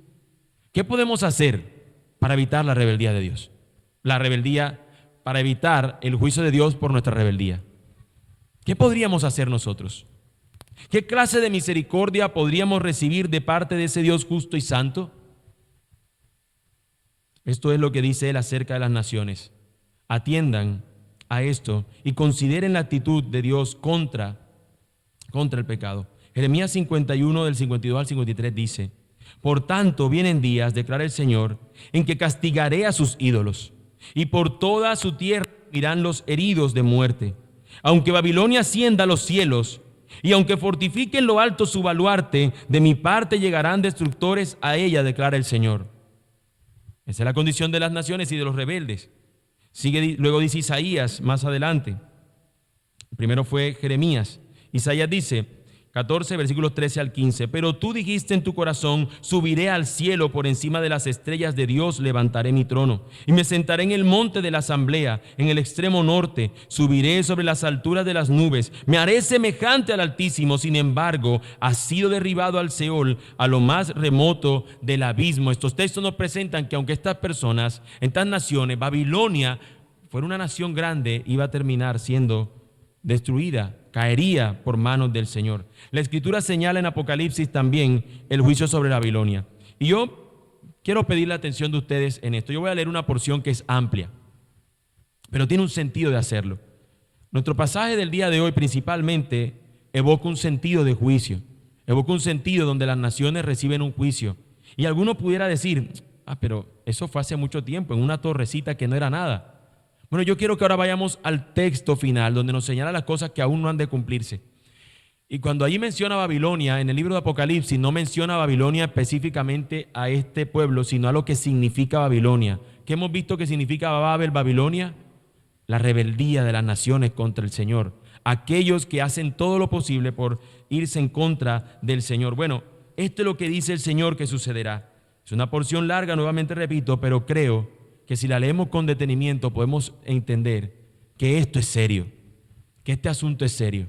¿Qué podemos hacer para evitar la rebeldía de Dios? La rebeldía, para evitar el juicio de Dios por nuestra rebeldía. ¿Qué podríamos hacer nosotros? ¿Qué clase de misericordia podríamos recibir de parte de ese Dios justo y santo? Esto es lo que dice Él acerca de las naciones. Atiendan a esto y consideren la actitud de Dios contra el pecado. Jeremías 51 del 52 al 53 dice: por tanto vienen días, declara el Señor, en que castigaré a sus ídolos y por toda su tierra irán los heridos de muerte. Aunque Babilonia ascienda a los cielos y aunque fortifique en lo alto su baluarte, de mi parte llegarán destructores a ella, declara el Señor. Esa es la condición de las naciones y de los rebeldes. Luego dice Isaías más adelante. Primero fue Jeremías. Isaías dice, 14, versículos 13 al 15. Pero tú dijiste en tu corazón: subiré al cielo, por encima de las estrellas de Dios levantaré mi trono. Y me sentaré en el monte de la asamblea, en el extremo norte. Subiré sobre las alturas de las nubes. Me haré semejante al Altísimo. Sin embargo, has sido derribado al Seol, a lo más remoto del abismo. Estos textos nos presentan que aunque estas personas, estas naciones, Babilonia, fuera una nación grande, iba a terminar siendo destruida, caería por manos del Señor. La Escritura señala en Apocalipsis también el juicio sobre Babilonia. Y yo quiero pedir la atención de ustedes en esto. Yo voy a leer una porción que es amplia, pero tiene un sentido de hacerlo. Nuestro pasaje del día de hoy principalmente evoca un sentido de juicio, evoca un sentido donde las naciones reciben un juicio. Y alguno pudiera decir, pero eso fue hace mucho tiempo, en una torrecita que no era nada. Bueno, yo quiero que ahora vayamos al texto final, donde nos señala las cosas que aún no han de cumplirse. Y cuando allí menciona Babilonia, en el libro de Apocalipsis, no menciona Babilonia específicamente a este pueblo, sino a lo que significa Babilonia. ¿Qué hemos visto que significa Babilonia? La rebeldía de las naciones contra el Señor. Aquellos que hacen todo lo posible por irse en contra del Señor. Bueno, esto es lo que dice el Señor que sucederá. Es una porción larga, nuevamente repito, pero creo que si la leemos con detenimiento podemos entender que esto es serio, que este asunto es serio.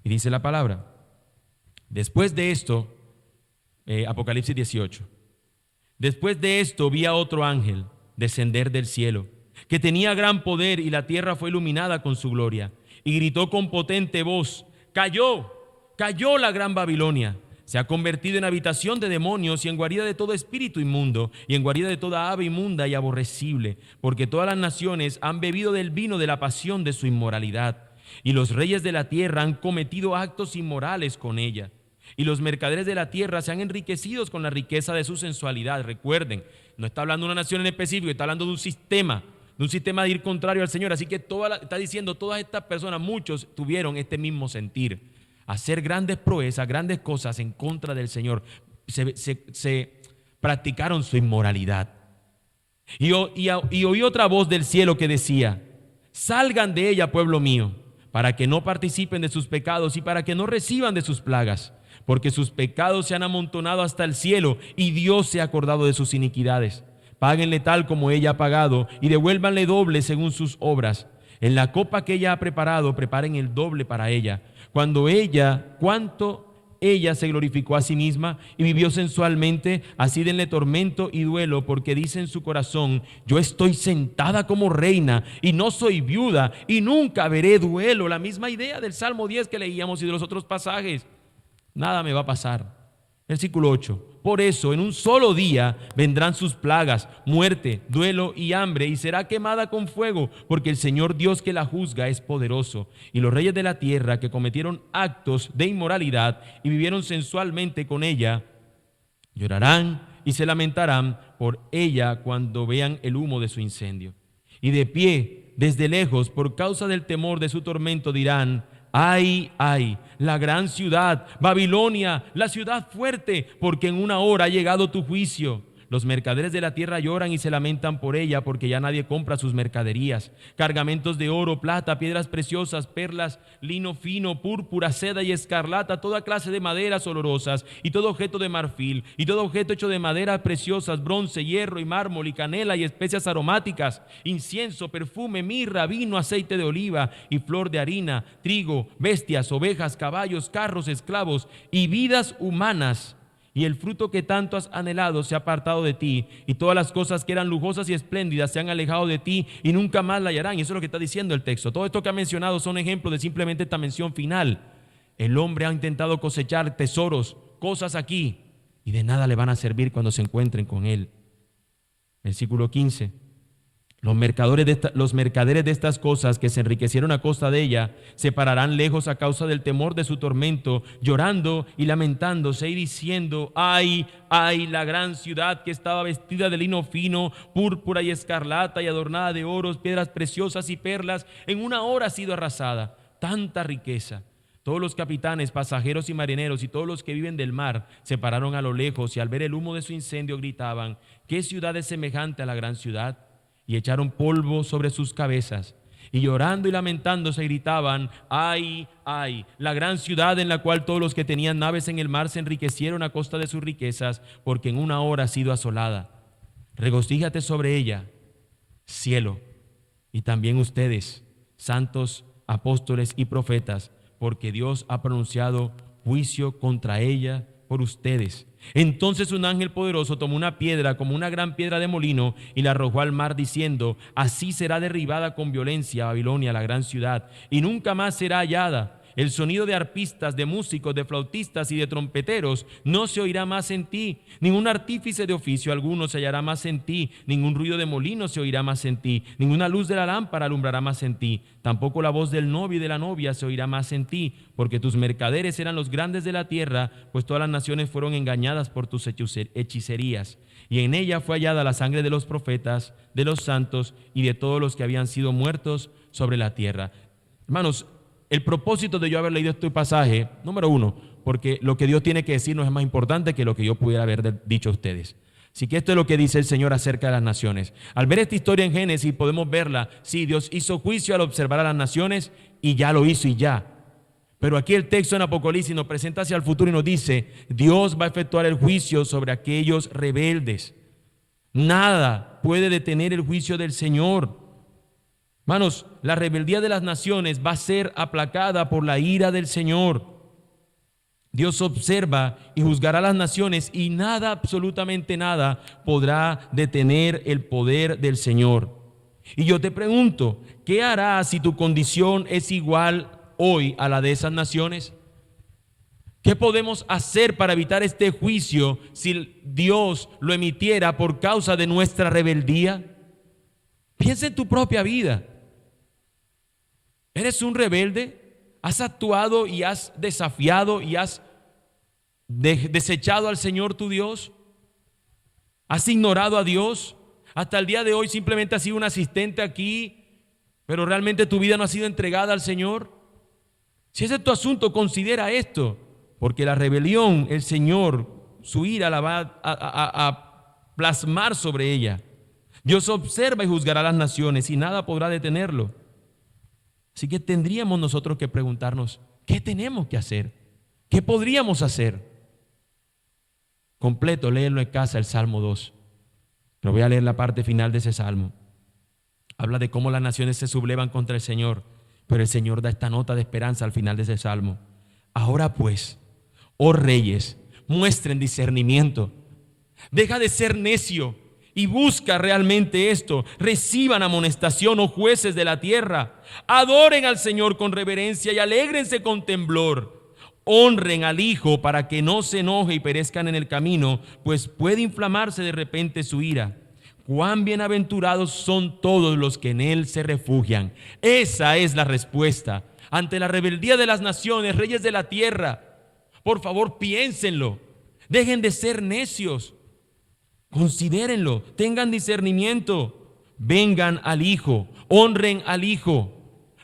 Y dice la palabra, después de esto, Apocalipsis 18, después de esto vi a otro ángel descender del cielo, que tenía gran poder y la tierra fue iluminada con su gloria, y gritó con potente voz: cayó la gran Babilonia, Se ha convertido en habitación de demonios y en guarida de todo espíritu inmundo y en guarida de toda ave inmunda y aborrecible, porque todas las naciones han bebido del vino de la pasión de su inmoralidad, y los reyes de la tierra han cometido actos inmorales con ella, y los mercaderes de la tierra se han enriquecido con la riqueza de su sensualidad. Recuerden, no está hablando de una nación en específico, está hablando de un sistema de ir contrario al Señor. Así que está diciendo, todas estas personas, muchos tuvieron este mismo sentir, hacer grandes proezas, grandes cosas en contra del Señor. Se practicaron su inmoralidad. Y oí otra voz del cielo que decía: salgan de ella, pueblo mío, para que no participen de sus pecados y para que no reciban de sus plagas, porque sus pecados se han amontonado hasta el cielo y Dios se ha acordado de sus iniquidades. Páguenle tal como ella ha pagado y devuélvanle doble según sus obras. En la copa que ella ha preparado, preparen el doble para ella. Cuanto ella se glorificó a sí misma y vivió sensualmente, así denle tormento y duelo, porque dice en su corazón: yo estoy sentada como reina y no soy viuda y nunca veré duelo. La misma idea del Salmo 10 que leíamos y de los otros pasajes. Nada me va a pasar. Versículo 8. Por eso en un solo día vendrán sus plagas, muerte, duelo y hambre, y será quemada con fuego, porque el Señor Dios que la juzga es poderoso. Y los reyes de la tierra que cometieron actos de inmoralidad y vivieron sensualmente con ella, llorarán y se lamentarán por ella cuando vean el humo de su incendio. Y de pie, desde lejos, por causa del temor de su tormento, dirán: ay, ay, la gran ciudad, Babilonia, la ciudad fuerte, porque en una hora ha llegado tu juicio. Los mercaderes de la tierra lloran y se lamentan por ella, porque ya nadie compra sus mercaderías. Cargamentos de oro, plata, piedras preciosas, perlas, lino fino, púrpura, seda y escarlata, toda clase de maderas olorosas, y todo objeto de marfil, y todo objeto hecho de maderas preciosas, bronce, hierro y mármol, y canela y especias aromáticas, incienso, perfume, mirra, vino, aceite de oliva y flor de harina, trigo, bestias, ovejas, caballos, carros, esclavos y vidas humanas. Y el fruto que tanto has anhelado se ha apartado de ti, y todas las cosas que eran lujosas y espléndidas se han alejado de ti y nunca más la hallarán. Y eso es lo que está diciendo el texto. Todo esto que ha mencionado son ejemplos de simplemente esta mención final. El hombre ha intentado cosechar tesoros, cosas aquí, y de nada le van a servir cuando se encuentren con él. Versículo 15. Los mercaderes de estas cosas que se enriquecieron a costa de ella se pararán lejos a causa del temor de su tormento, llorando y lamentándose y diciendo: ay, ay, la gran ciudad que estaba vestida de lino fino, púrpura y escarlata y adornada de oros, piedras preciosas y perlas, en una hora ha sido arrasada. Tanta riqueza. Todos los capitanes, pasajeros y marineros y todos los que viven del mar se pararon a lo lejos y al ver el humo de su incendio gritaban: ¿qué ciudad es semejante a la gran ciudad? Y echaron polvo sobre sus cabezas, y llorando y lamentándose gritaban: ay, ay, la gran ciudad en la cual todos los que tenían naves en el mar se enriquecieron a costa de sus riquezas, porque en una hora ha sido asolada. Regocíjate sobre ella, cielo, y también ustedes, santos, apóstoles y profetas, porque Dios ha pronunciado juicio contra ella por ustedes. Entonces un ángel poderoso tomó una piedra como una gran piedra de molino y la arrojó al mar, diciendo: así será derribada con violencia Babilonia, la gran ciudad, y nunca más será hallada. El sonido de arpistas, de músicos, de flautistas y de trompeteros no se oirá más en ti. Ningún artífice de oficio alguno se hallará más en ti. Ningún ruido de molino se oirá más en ti. Ninguna luz de la lámpara alumbrará más en ti. Tampoco la voz del novio y de la novia se oirá más en ti, porque tus mercaderes eran los grandes de la tierra, pues todas las naciones fueron engañadas por tus hechicerías. Y en ella fue hallada la sangre de los profetas, de los santos y de todos los que habían sido muertos sobre la tierra. Hermanos, el propósito de yo haber leído este pasaje, número uno, porque lo que Dios tiene que decirnos es más importante que lo que yo pudiera haber dicho a ustedes. Así que esto es lo que dice el Señor acerca de las naciones. Al ver esta historia en Génesis podemos verla. Sí, Dios hizo juicio al observar a las naciones y ya lo hizo y ya. Pero aquí el texto en Apocalipsis nos presenta hacia el futuro y nos dice: Dios va a efectuar el juicio sobre aquellos rebeldes. Nada puede detener el juicio del Señor. Hermanos, la rebeldía de las naciones va a ser aplacada por la ira del Señor. Dios observa y juzgará a las naciones y nada, absolutamente nada, podrá detener el poder del Señor. Y yo te pregunto, ¿qué harás si tu condición es igual hoy a la de esas naciones? ¿Qué podemos hacer para evitar este juicio si Dios lo emitiera por causa de nuestra rebeldía? Piensa en tu propia vida. ¿Eres un rebelde? ¿Has actuado y has desafiado y has desechado al Señor tu Dios? ¿Has ignorado a Dios? Hasta el día de hoy simplemente has sido un asistente aquí, pero realmente tu vida no ha sido entregada al Señor. Si ese es tu asunto, considera esto, porque la rebelión, el Señor, su ira la va a plasmar sobre ella. Dios observa y juzgará a las naciones y nada podrá detenerlo. Así que tendríamos nosotros que preguntarnos, ¿qué tenemos que hacer? ¿Qué podríamos hacer? Completo, léelo en casa, el Salmo 2. Pero voy a leer la parte final de ese Salmo. Habla de cómo las naciones se sublevan contra el Señor, pero el Señor da esta nota de esperanza al final de ese Salmo. Ahora pues, oh reyes, muestren discernimiento. Deja de ser necio y busca realmente esto. Reciban amonestación, oh jueces de la tierra. Adoren al Señor con reverencia y alégrense con temblor. Honren al Hijo para que no se enoje y perezcan en el camino, pues puede inflamarse de repente su ira. Cuán bienaventurados son todos los que en Él se refugian. Esa es la respuesta ante la rebeldía de las naciones, reyes de la tierra. Por favor, piénsenlo. Dejen de ser necios. Considérenlo. Tengan discernimiento. Vengan al Hijo. Honren al Hijo.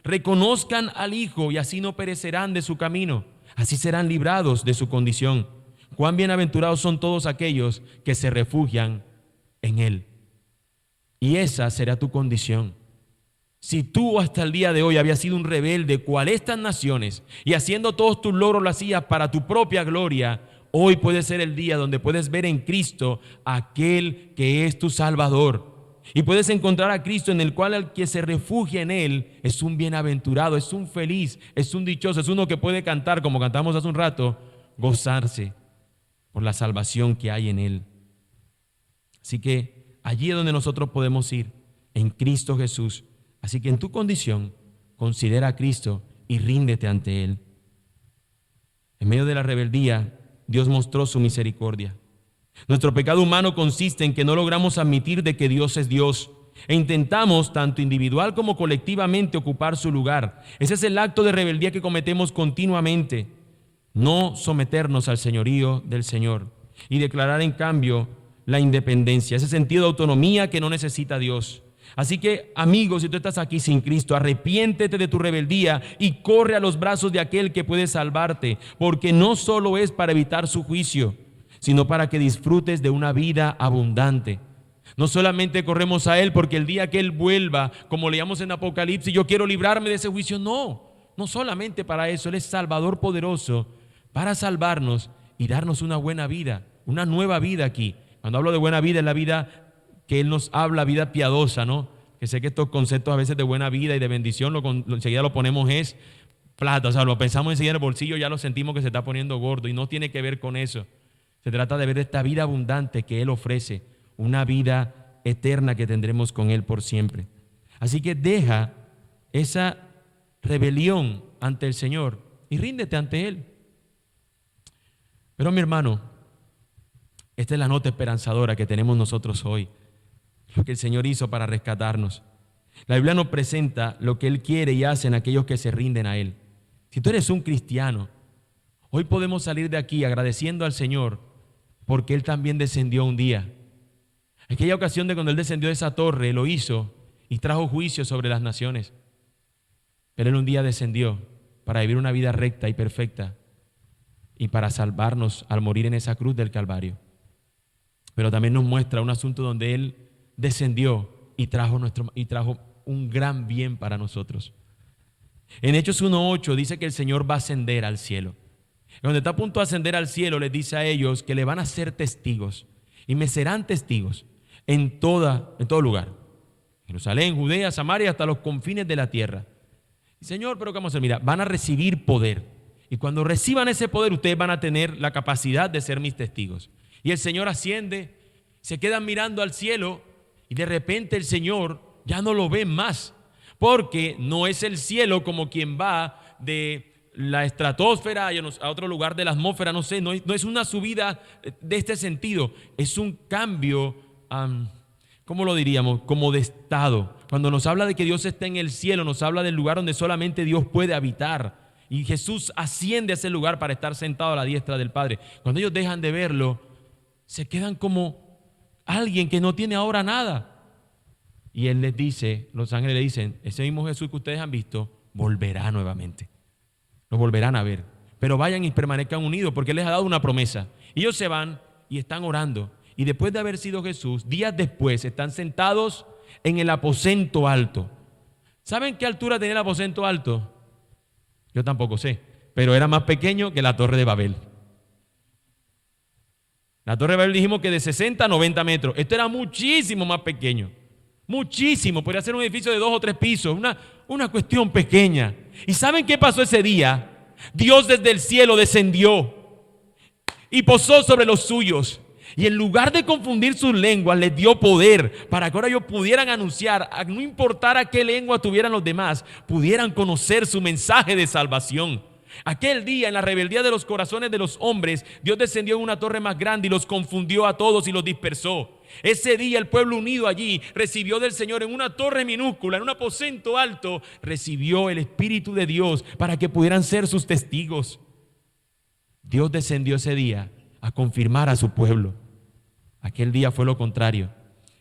Reconozcan al Hijo y así no perecerán de su camino. Así serán librados de su condición. Cuán bienaventurados son todos aquellos que se refugian en Él. Y esa será tu condición. Si tú hasta el día de hoy habías sido un rebelde cual estas naciones y haciendo todos tus logros lo hacías para tu propia gloria, hoy puede ser el día donde puedes ver en Cristo aquel que es tu Salvador. Y puedes encontrar a Cristo en el cual el que se refugia en Él es un bienaventurado, es un feliz, es un dichoso, es uno que puede cantar, como cantamos hace un rato, gozarse por la salvación que hay en Él. Así que allí es donde nosotros podemos ir, en Cristo Jesús. Así que en tu condición, considera a Cristo y ríndete ante Él. En medio de la rebeldía, Dios mostró su misericordia. Nuestro pecado humano consiste en que no logramos admitir de que Dios es Dios e intentamos, tanto individual como colectivamente, ocupar su lugar. Ese es el acto de rebeldía que cometemos continuamente. No someternos al señorío del Señor y declarar en cambio la independencia, ese sentido de autonomía que no necesita Dios. Así que, amigos, si tú estás aquí sin Cristo, arrepiéntete de tu rebeldía y corre a los brazos de aquel que puede salvarte, porque no solo es para evitar su juicio, sino para que disfrutes de una vida abundante. No solamente corremos a Él porque el día que Él vuelva, como leíamos en Apocalipsis, yo quiero librarme de ese juicio. No solamente para eso. Él es Salvador poderoso para salvarnos y darnos una buena vida, una nueva vida aquí. Cuando hablo de buena vida, es la vida que Él nos habla, vida piadosa, ¿no? Que sé que estos conceptos a veces de buena vida y de bendición, enseguida lo ponemos es plata, o sea, lo pensamos enseguida en el bolsillo, ya lo sentimos que se está poniendo gordo y no tiene que ver con eso. Se trata de ver esta vida abundante que Él ofrece, una vida eterna que tendremos con Él por siempre. Así que deja esa rebelión ante el Señor y ríndete ante Él. Pero mi hermano, esta es la nota esperanzadora que tenemos nosotros hoy, lo que el Señor hizo para rescatarnos. La Biblia nos presenta lo que Él quiere y hace en aquellos que se rinden a Él. Si tú eres un cristiano, hoy podemos salir de aquí agradeciendo al Señor porque Él también descendió un día. Aquella ocasión de cuando Él descendió de esa torre, lo hizo y trajo juicio sobre las naciones. Pero Él un día descendió para vivir una vida recta y perfecta y para salvarnos al morir en esa cruz del Calvario. Pero también nos muestra un asunto donde Él descendió y trajo un gran bien para nosotros. En Hechos 1:8 dice que el Señor va a ascender al cielo. Cuando está a punto de ascender al cielo, les dice a ellos que le van a ser testigos y me serán testigos en todo lugar. Jerusalén, Judea, Samaria, hasta los confines de la tierra. Y Señor, pero ¿qué vamos a hacer? Mira, van a recibir poder. Y cuando reciban ese poder, ustedes van a tener la capacidad de ser mis testigos. Y el Señor asciende, se quedan mirando al cielo y de repente el Señor ya no lo ven más. Porque no es el cielo como quien va de la estratosfera y a otro lugar de la atmósfera, no sé, no es una subida de este sentido, es un cambio, ¿cómo lo diríamos? Como de estado. Cuando nos habla de que Dios está en el cielo, nos habla del lugar donde solamente Dios puede habitar. Y Jesús asciende a ese lugar para estar sentado a la diestra del Padre. Cuando ellos dejan de verlo, se quedan como alguien que no tiene ahora nada. Y Él les dice, los ángeles le dicen, ese mismo Jesús que ustedes han visto, volverá nuevamente. Lo volverán a ver. Pero vayan y permanezcan unidos porque Él les ha dado una promesa. Y ellos se van y están orando. Y después de haber sido Jesús, días después están sentados en el aposento alto. ¿Saben qué altura tenía el aposento alto? Yo tampoco sé, pero era más pequeño que la Torre de Babel. La Torre de Babel dijimos que de 60 a 90 metros. Esto era muchísimo más pequeño. Muchísimo. Podría ser un edificio de 2 o 3 pisos. Una cuestión pequeña. ¿Y saben qué pasó ese día? Dios desde el cielo descendió y posó sobre los suyos. Y en lugar de confundir sus lenguas, les dio poder para que ahora ellos pudieran anunciar, no importara qué lengua tuvieran los demás, pudieran conocer su mensaje de salvación. Aquel día, en la rebeldía de los corazones de los hombres, Dios descendió en una torre más grande y los confundió a todos y los dispersó. Ese día el pueblo unido allí recibió del Señor en una torre minúscula, en un aposento alto, recibió el Espíritu de Dios para que pudieran ser sus testigos. Dios descendió ese día a confirmar a su pueblo. Aquel día fue lo contrario.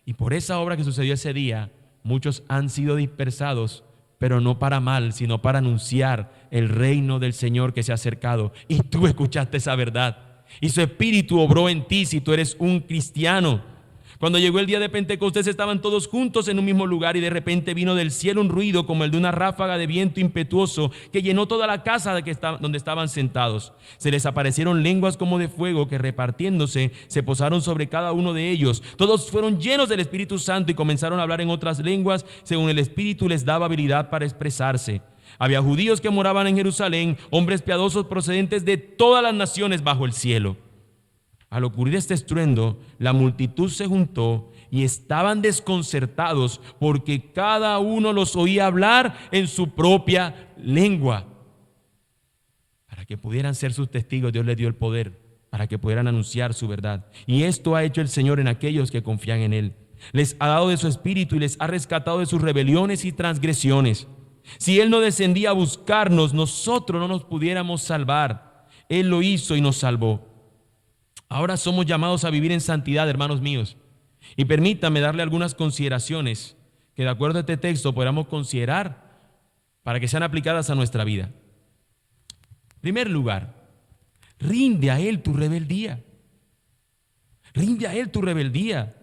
Y por esa obra que sucedió ese día, muchos han sido dispersados, pero no para mal, sino para anunciar el reino del Señor que se ha acercado. Y tú escuchaste esa verdad. Y su Espíritu obró en ti si tú eres un cristiano. Cuando llegó el día de Pentecostés estaban todos juntos en un mismo lugar y de repente vino del cielo un ruido como el de una ráfaga de viento impetuoso que llenó toda la casa donde estaban sentados. Se les aparecieron lenguas como de fuego que repartiéndose se posaron sobre cada uno de ellos. Todos fueron llenos del Espíritu Santo y comenzaron a hablar en otras lenguas según el Espíritu les daba habilidad para expresarse. Había judíos que moraban en Jerusalén, hombres piadosos procedentes de todas las naciones bajo el cielo. Al ocurrir este estruendo, la multitud se juntó y estaban desconcertados porque cada uno los oía hablar en su propia lengua. Para que pudieran ser sus testigos, Dios les dio el poder para que pudieran anunciar su verdad. Y esto ha hecho el Señor en aquellos que confían en Él. Les ha dado de su espíritu y les ha rescatado de sus rebeliones y transgresiones. Si Él no descendía a buscarnos, nosotros no nos pudiéramos salvar. Él lo hizo y nos salvó. Ahora somos llamados a vivir en santidad, hermanos míos. Y permítanme darle algunas consideraciones que de acuerdo a este texto podamos considerar para que sean aplicadas a nuestra vida. En primer lugar, rinde a Él tu rebeldía. Rinde a Él tu rebeldía.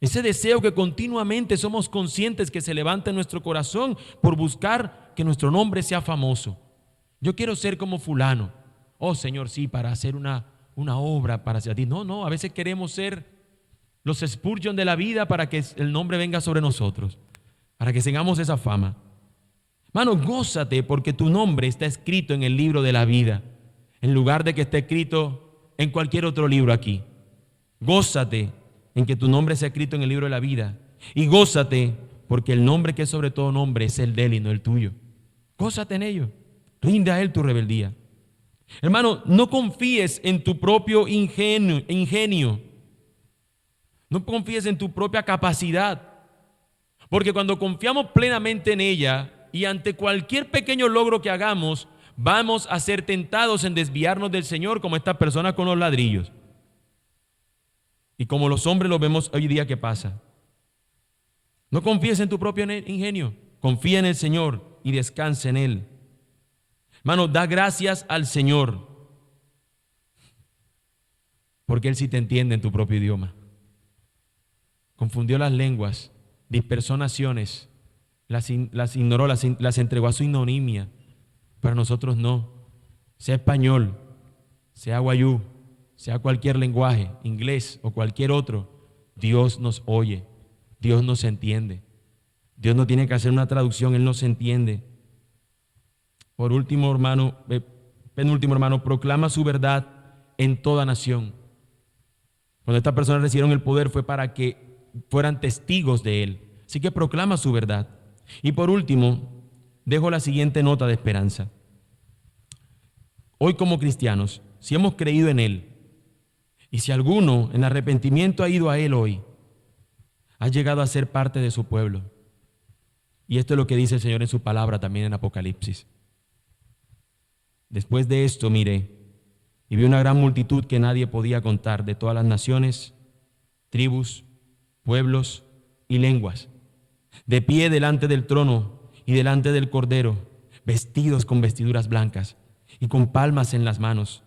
Ese deseo que continuamente somos conscientes que se levanta en nuestro corazón por buscar que nuestro nombre sea famoso. Yo quiero ser como fulano. Oh Señor, sí, para hacer una obra para hacia ti. No, a veces queremos ser los Spurgeon de la vida para que el nombre venga sobre nosotros, para que tengamos esa fama. Hermano, gózate porque tu nombre está escrito en el libro de la vida, en lugar de que esté escrito en cualquier otro libro aquí. Gózate en que tu nombre sea escrito en el libro de la vida y gózate porque el nombre que es sobre todo nombre es el de Él y no el tuyo. Gózate en ello, rinde a Él tu rebeldía. Hermano, no confíes en tu propio ingenio. No confíes en tu propia capacidad. Porque cuando confiamos plenamente en ella y ante cualquier pequeño logro que hagamos, vamos a ser tentados en desviarnos del Señor como estas personas con los ladrillos. Y como los hombres lo vemos hoy día que pasa. No confíes en tu propio ingenio. Confía en el Señor y descansa en Él. Hermano, da gracias al Señor, porque Él sí te entiende en tu propio idioma. Confundió las lenguas, dispersó naciones, las ignoró, las entregó a su ignominia. Para nosotros no. Sea español, sea guayú, sea cualquier lenguaje, inglés o cualquier otro, Dios nos oye, Dios nos entiende. Dios no tiene que hacer una traducción, Él nos entiende. Por último, penúltimo hermano, proclama su verdad en toda nación. Cuando estas personas recibieron el poder fue para que fueran testigos de Él. Así que proclama su verdad. Y por último, dejo la siguiente nota de esperanza. hoy como cristianos, si hemos creído en Él, y si alguno en arrepentimiento ha ido a Él hoy, ha llegado a ser parte de su pueblo. Y esto es lo que dice el Señor en su palabra también en Apocalipsis. Después de esto miré y vi una gran multitud que nadie podía contar, de todas las naciones, tribus, pueblos y lenguas, de pie delante del trono y delante del Cordero, vestidos con vestiduras blancas y con palmas en las manos.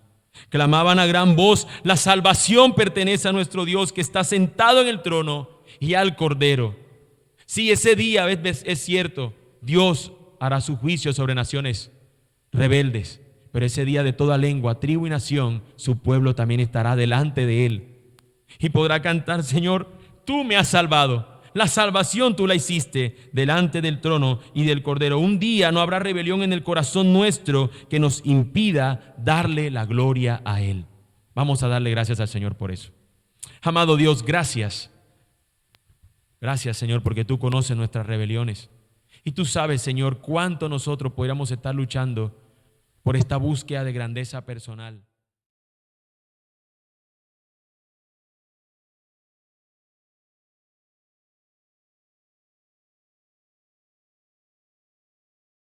Clamaban a gran voz: la salvación pertenece a nuestro Dios, que está sentado en el trono, y al Cordero. Sí, ese día es cierto, Dios hará su juicio sobre naciones rebeldes, pero ese día de toda lengua, tribu y nación, su pueblo también estará delante de Él y podrá cantar: Señor, tú me has salvado. La salvación tú la hiciste delante del trono y del Cordero. Un día no habrá rebelión en el corazón nuestro que nos impida darle la gloria a Él. Vamos a darle gracias al Señor por eso. Amado Dios, gracias. Gracias, Señor, porque tú conoces nuestras rebeliones. Y tú sabes, Señor, cuánto nosotros podríamos estar luchando por esta búsqueda de grandeza personal.